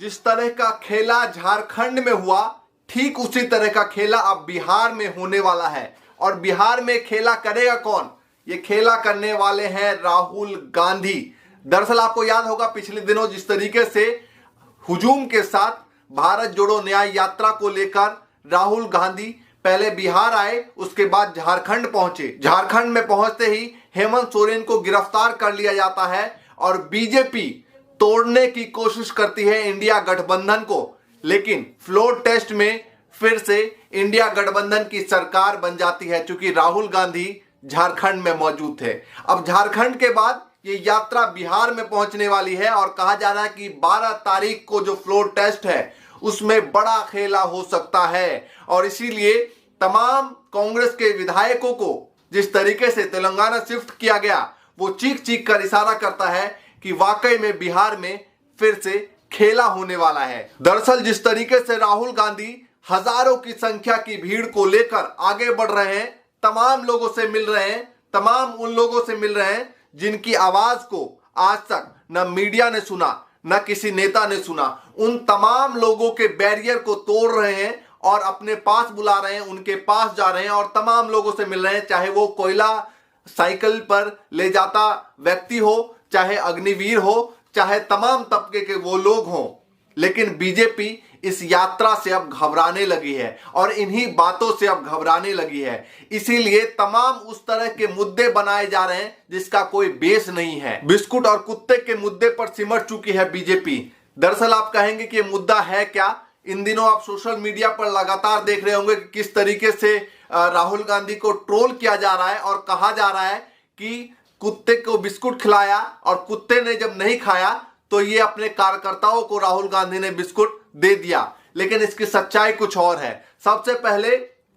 जिस तरह का खेला झारखंड में हुआ, ठीक उसी तरह का खेला अब बिहार में होने वाला है। और बिहार में खेला करेगा कौन? ये खेला करने वाले हैं राहुल गांधी। दरअसल आपको याद होगा पिछले दिनों जिस तरीके से हुजूम के साथ भारत जोड़ो न्याय यात्रा को लेकर राहुल गांधी पहले बिहार आए, उसके बाद झारखंड पहुंचे। झारखंड में पहुंचते ही हेमंत सोरेन को गिरफ्तार कर लिया जाता है और बीजेपी तोड़ने की कोशिश करती है इंडिया गठबंधन को। लेकिन फ्लोर टेस्ट में फिर से इंडिया गठबंधन की सरकार बन जाती है, क्योंकि राहुल गांधी झारखंड में मौजूद थे। अब झारखंड के बाद ये यात्रा बिहार में पहुंचने वाली है और कहा जा रहा है कि 12 तारीख को जो फ्लोर टेस्ट है उसमें बड़ा खेला हो सकता है। और इसीलिए तमाम कांग्रेस के विधायकों को जिस तरीके से तेलंगाना शिफ्ट किया गया, वो चीख चीख कर इशारा करता है कि वाकई में बिहार में फिर से खेला होने वाला है। दरअसल जिस तरीके से राहुल गांधी हजारों की संख्या की भीड़ को लेकर आगे बढ़ रहे हैं, तमाम लोगों से मिल रहे हैं, तमाम उन लोगों से मिल रहे हैं जिनकी आवाज को आज तक न मीडिया ने सुना, न किसी नेता ने सुना, उन तमाम लोगों के बैरियर को तोड़ रहे हैं और अपने पास बुला रहे हैं, उनके पास जा रहे हैं और तमाम लोगों से मिल रहे हैं, चाहे वो कोयला साइकिल पर ले जाता व्यक्ति हो, चाहे अग्निवीर हो, चाहे तमाम तबके के वो लोग हों। लेकिन बीजेपी इस यात्रा से अब घबराने लगी है और इन्हीं बातों से अब घबराने लगी है। इसीलिए तमाम उस तरह के मुद्दे बनाए जा रहे हैं जिसका कोई बेस नहीं है। बिस्कुट और कुत्ते के मुद्दे पर सिमट चुकी है बीजेपी। दरअसल आप कहेंगे कि ये मुद्दा है क्या? इन दिनों आप सोशल मीडिया पर लगातार देख रहे होंगे कि किस तरीके से राहुल गांधी को ट्रोल किया जा रहा है और कहा जा रहा है कि कुत्ते को बिस्कुट खिलाया और कुत्ते ने जब नहीं खाया तो ये अपने कार्यकर्ताओं को राहुल गांधी ने बिस्कुट दे दिया। लेकिन इसकी सच्चाई कुछ और है। सबसे पहले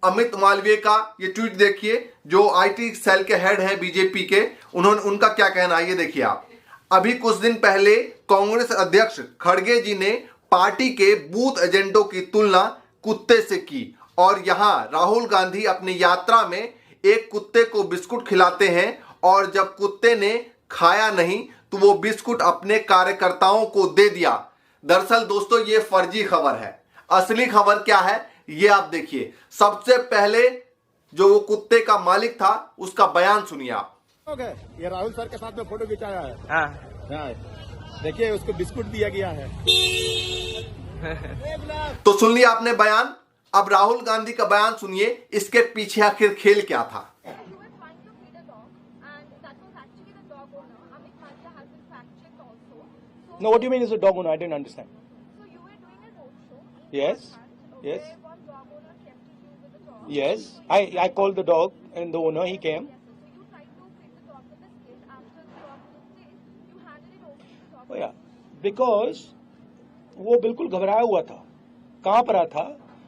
अमित मालवीय का ये ट्वीट देखिए, जो आईटी सेल के हेड है बीजेपी के, उनका क्या कहना है ये देखिए आप। अभी कुछ दिन पहले कांग्रेस अध्यक्ष खड़गे जी ने पार्टी के बूथ एजेंडों की तुलना कुत्ते से की और यहां राहुल गांधी अपनी यात्रा में एक कुत्ते को बिस्कुट खिलाते हैं और जब कुत्ते ने खाया नहीं तो वो बिस्कुट अपने कार्यकर्ताओं को दे दिया। दरअसल दोस्तों ये फर्जी खबर है। असली खबर क्या है ये आप देखिए। सबसे पहले जो वो कुत्ते का मालिक था उसका बयान सुनिए आप। ये राहुल सर के साथ में फोटो खिंचाया है। हाँ। देखिए उसको बिस्कुट दिया गया है। तो सुन लिया आपने बयान। अब राहुल गांधी का बयान सुनिए, इसके पीछे आखिर खेल क्या था। No, what do you mean is a dog owner? I didn't understand. So you were doing a roadshow. Yes, Okay, yes, one dog owner kept you with the dog. yes. I called the dog and the owner, he came. Yes, sir. So you tried to feed the dog the biscuit. After the dog took taste, you handed it over to the dog. Oh yeah, because वो बिल्कुल घबराया हुआ था, कांप रहा था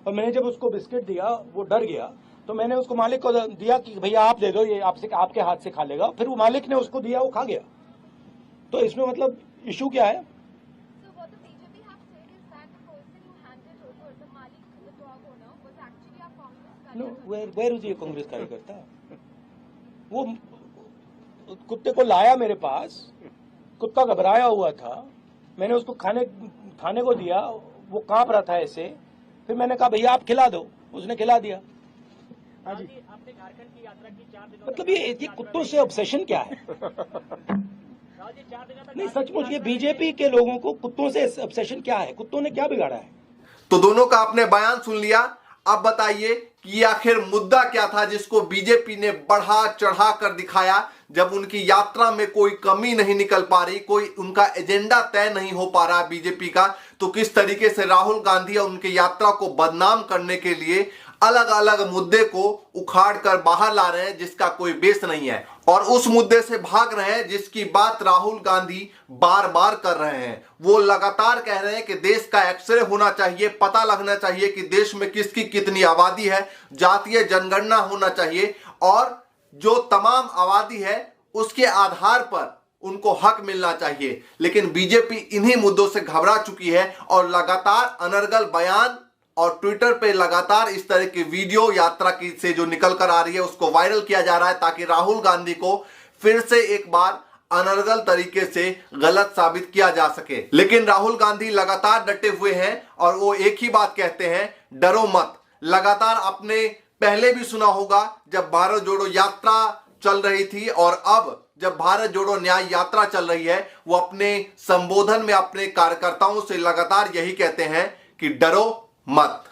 और मैंने जब उसको बिस्किट दिया वो डर गया तो मैंने उसको मालिक को दिया कि भैया आप दे दो, ये आपके हाथ से खा लेगा। फिर वो मालिक ने उसको दिया, वो खा गया। तो इसमें मतलब इशू क्या है? So what the BJP have said is that the person you handed over, the Malik, the dog owner, was actually a Congress no, कार्यकर्ता. वेयर इज ये कांग्रेस कार्यकर्ता? वो कुत्ते को लाया मेरे पास, कुत्ता घबराया हुआ था, मैंने उसको खाने को दिया, वो कांप रहा था ऐसे, फिर मैंने कहा भैया आप खिला दो, उसने खिला दिया। हाँ जी। आपने झारखंड की यात्रा की 4 दिनों मतलब ये कुत्तों से ऑब्सेशन क्या है? जी 4 दिनों तक नहीं सचमुच ये बीजेपी के लोगों को कुत्तों से ऑब्सेशन क्या है? कुत्तों ने क्या बिगाड़ा है? तो दोनों का आपने बयान सुन लिया। अब बताइए कि आखिर मुद्दा क्या था जिसको बीजेपी ने बढ़ा चढ़ा कर दिखाया, जब उनकी यात्रा में कोई कमी नहीं निकल पा रही, कोई उनका एजेंडा तय नहीं हो पा रहा बीजेपी का, तो किस तरीके से राहुल गांधी और उनकी यात्रा को बदनाम करने के लिए अलग अलग मुद्दे को उखाड़ कर बाहर ला रहे हैं जिसका कोई बेस नहीं है और उस मुद्दे से भाग रहे हैं जिसकी बात राहुल गांधी बार बार कर रहे हैं। वो लगातार कह रहे हैं कि देश का एक्सरे होना चाहिए, पता लगना चाहिए कि देश में किसकी कितनी आबादी है, जातीय जनगणना होना चाहिए और जो तमाम आबादी है उसके आधार पर उनको हक मिलना चाहिए। लेकिन बीजेपी इन्हीं मुद्दों से घबरा चुकी है और लगातार अनर्गल बयान और ट्विटर पे लगातार इस तरह की वीडियो यात्रा की से जो निकल कर आ रही है उसको वायरल किया जा रहा है ताकि राहुल गांधी को फिर से एक बार अनर्गल तरीके से गलत साबित किया जा सके। लेकिन राहुल गांधी लगातार डटे हुए हैं और वो एक ही बात कहते हैं, डरो मत। लगातार आपने पहले भी सुना होगा जब भारत जोड़ो यात्रा चल रही थी और अब जब भारत जोड़ो न्याय यात्रा चल रही है, वो अपने संबोधन में अपने कार्यकर्ताओं से लगातार यही कहते हैं कि डरो मत।